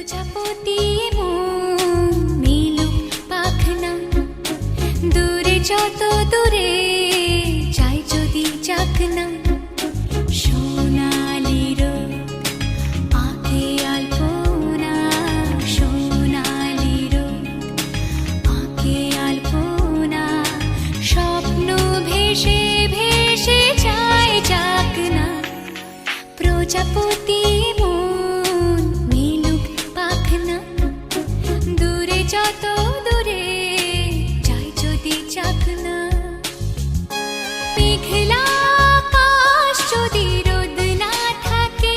প্রজাপতি মন মিলুক পাখনা, দূরে যত দূরে যাই যদি যাক না। সোনালি রোদ আঁকে আলপনা, সোনালি রোদ আঁকে আলপনা, স্বপ্ন ভেসে ভেসে যায় যাক না। প্রজাপতি মন মিলুক পাখনা, দূরে যত দূরে যাই যদি যাক না। মেঘলা আকাশ যদি রোদ না থাকে,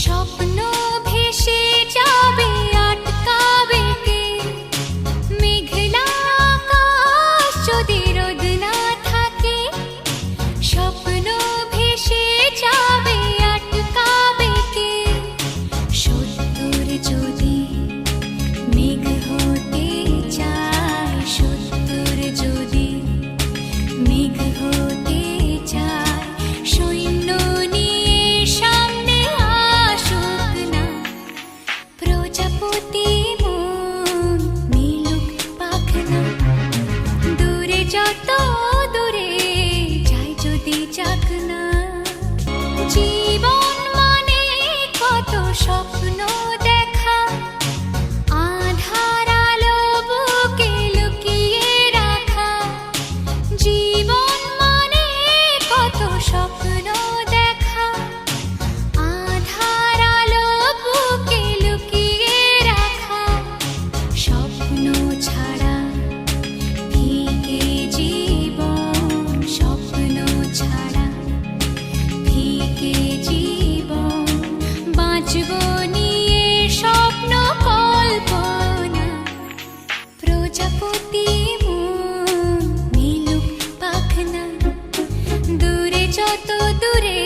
স্বপ্ন ভেসে যাবে আটকাবে কে? মেঘলা আকাশ যদি রোদ না থাকে, স্বপ্ন ভেসে যাবে আটকাবে কে? সত্তর যদি মেঘ হতে চায়, সত্তর যদি মেঘ হতে চায়, সৈন্য নিয়ে সামনে আসুক না। প্রজাপতি মন মিলুক পাখনা, দূরে যত দূরে যাই যদি যাক না। জীবন মানে কত স্বপ্ন দেখা, আধার আলো বুকে লুকিয়ে রাখা। জীবন মানে কত স্বপ্ন দেখা, আধার আলো বুকে লুকিয়ে রাখা। স্বপ্ন ছাড়া ফিকে জীবন, স্বপ্ন ছাড়া ফিকে জীবন। বাঁচব নিয়ে স্বপ্ন কল্পনা, প্রজাপতি মন মিলুক পাখনা, দূরে যত দূরে